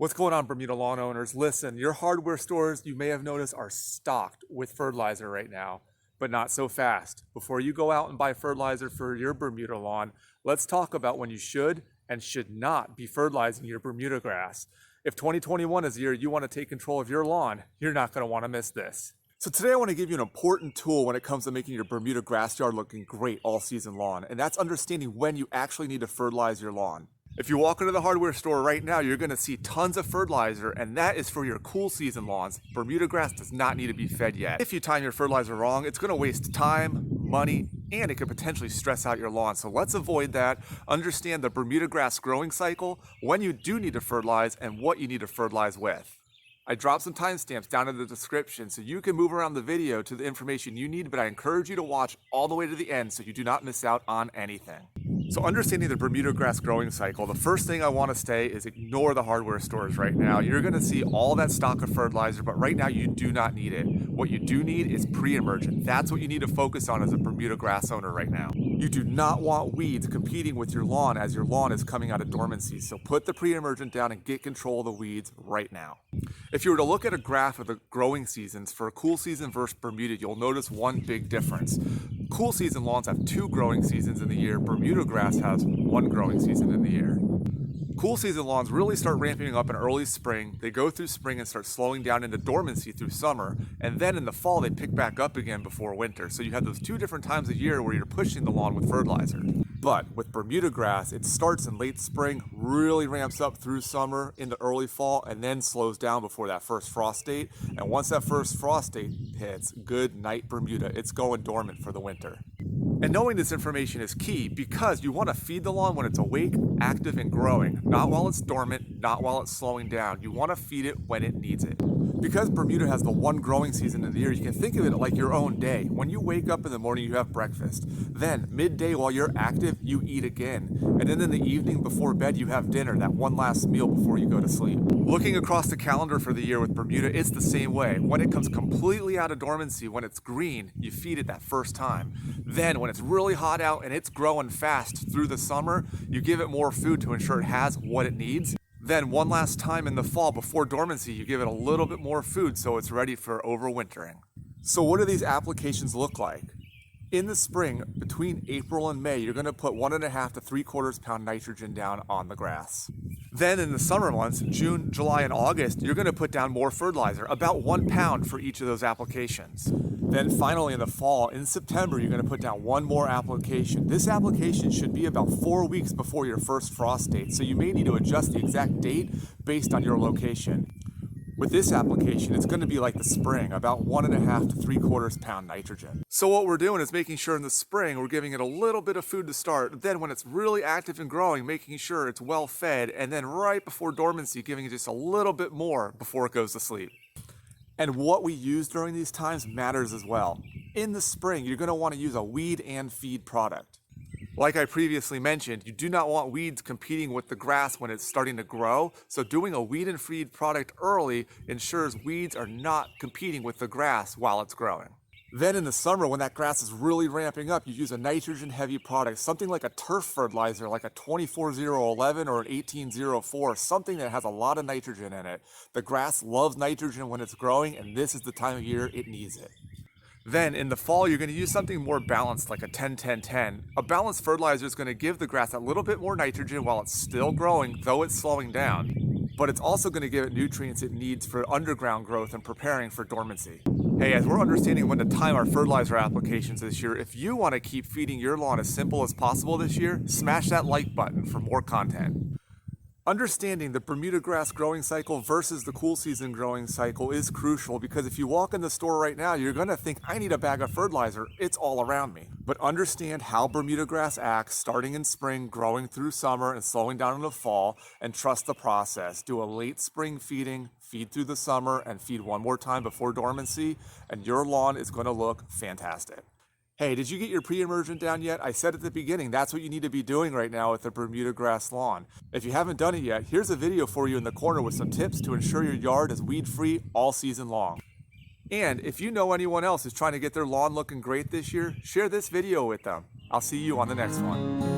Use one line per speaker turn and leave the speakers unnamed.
What's going on, Bermuda lawn owners? Listen, your hardware stores, you may have noticed, are stocked with fertilizer right now, but not so fast. Before you go out and buy fertilizer for your Bermuda lawn, let's talk about when you should and should not be fertilizing your Bermuda grass. If 2021 is the year you want to take control of your lawn, you're not going to want to miss this. So today I want to give you an important tool when it comes to making your Bermuda grass yard looking great all season long, and that's understanding when you actually need to fertilize your lawn. If you walk into the hardware store right now, you're going to see tons of fertilizer, and that is for your cool season lawns. Bermuda grass does not need to be fed yet. If you time your fertilizer wrong, it's going to waste time, money, and it could potentially stress out your lawn. So let's avoid that. Understand the Bermuda grass growing cycle, when you do need to fertilize, and what you need to fertilize with. I dropped some timestamps down in the description so you can move around the video to the information you need, but I encourage you to watch all the way to the end so you do not miss out on anything. So understanding the Bermuda grass growing cycle, the first thing I want to say is ignore the hardware stores right now. You're going to see all that stock of fertilizer, but right now you do not need it. What you do need is pre-emergent. That's what you need to focus on as a Bermuda grass owner right now. You do not want weeds competing with your lawn as your lawn is coming out of dormancy. So put the pre-emergent down and get control of the weeds right now. If you were to look at a graph of the growing seasons for a cool season versus Bermuda, you'll notice one big difference. Cool season lawns have 2 growing seasons in the year. Bermuda grass has 1 growing season in the year. Cool season lawns really start ramping up in early spring. They go through spring and start slowing down into dormancy through summer. And then in the fall, they pick back up again before winter. So you have those 2 different times a year where you're pushing the lawn with fertilizer. But with Bermuda grass, it starts in late spring, really ramps up through summer into early fall, and then slows down before that first frost date. And once that first frost date hits, good night Bermuda, it's going dormant for the winter. And knowing this information is key because you want to feed the lawn when it's awake, active, and growing, not while it's dormant, not while it's slowing down. You want to feed it when it needs it. Because Bermuda has the 1 growing season in the year, you can think of it like your own day. When you wake up in the morning, you have breakfast. Then midday while you're active, you eat again. And then in the evening before bed, you have dinner, that one last meal before you go to sleep. Looking across the calendar for the year with Bermuda, it's the same way. When it comes completely out of dormancy, when it's green, you feed it that first time. Then when it's really hot out and it's growing fast through the summer, you give it more food to ensure it has what it needs. Then one last time in the fall before dormancy, you give it a little bit more food so it's ready for overwintering. So what do these applications look like? In the spring, between April and May, you're going to put 1.5 to 3/4 pound nitrogen down on the grass. Then in the summer months, June, July, and August, you're going to put down more fertilizer, about 1 pound for each of those applications. Then finally in the fall, in September, you're going to put down 1 more application. This application should be about 4 weeks before your first frost date, so you may need to adjust the exact date based on your location. With this application, it's going to be like the spring, about 1.5 to 3/4 pound nitrogen. So what we're doing is making sure in the spring we're giving it a little bit of food to start, then when it's really active and growing, making sure it's well fed, and then right before dormancy, giving it just a little bit more before it goes to sleep. And what we use during these times matters as well. In the spring, you're going to want to use a weed and feed product. Like I previously mentioned, you do not want weeds competing with the grass when it's starting to grow, so doing a weed and feed product early ensures weeds are not competing with the grass while it's growing. Then in the summer, when that grass is really ramping up, you use a nitrogen-heavy product, something like a turf fertilizer, like a 24011 or an 1804, something that has a lot of nitrogen in it. The grass loves nitrogen when it's growing, and this is the time of year it needs it. Then in the fall, you're going to use something more balanced like a 10-10-10. A balanced fertilizer is going to give the grass a little bit more nitrogen while it's still growing, though it's slowing down. But it's also going to give it nutrients it needs for underground growth and preparing for dormancy. Hey, as we're understanding when to time our fertilizer applications this year, if you want to keep feeding your lawn as simple as possible this year, smash that like button for more content. Understanding the Bermuda grass growing cycle versus the cool season growing cycle is crucial because if you walk in the store right now, you're going to think, I need a bag of fertilizer. It's all around me. But understand how Bermuda grass acts starting in spring, growing through summer, and slowing down in the fall, and trust the process. Do a late spring feeding, feed through the summer, and feed 1 more time before dormancy, and your lawn is going to look fantastic. Hey, did you get your pre-emergent down yet? I said at the beginning, that's what you need to be doing right now with the Bermuda grass lawn. If you haven't done it yet, here's a video for you in the corner with some tips to ensure your yard is weed-free all season long. And if you know anyone else who's trying to get their lawn looking great this year, share this video with them. I'll see you on the next one.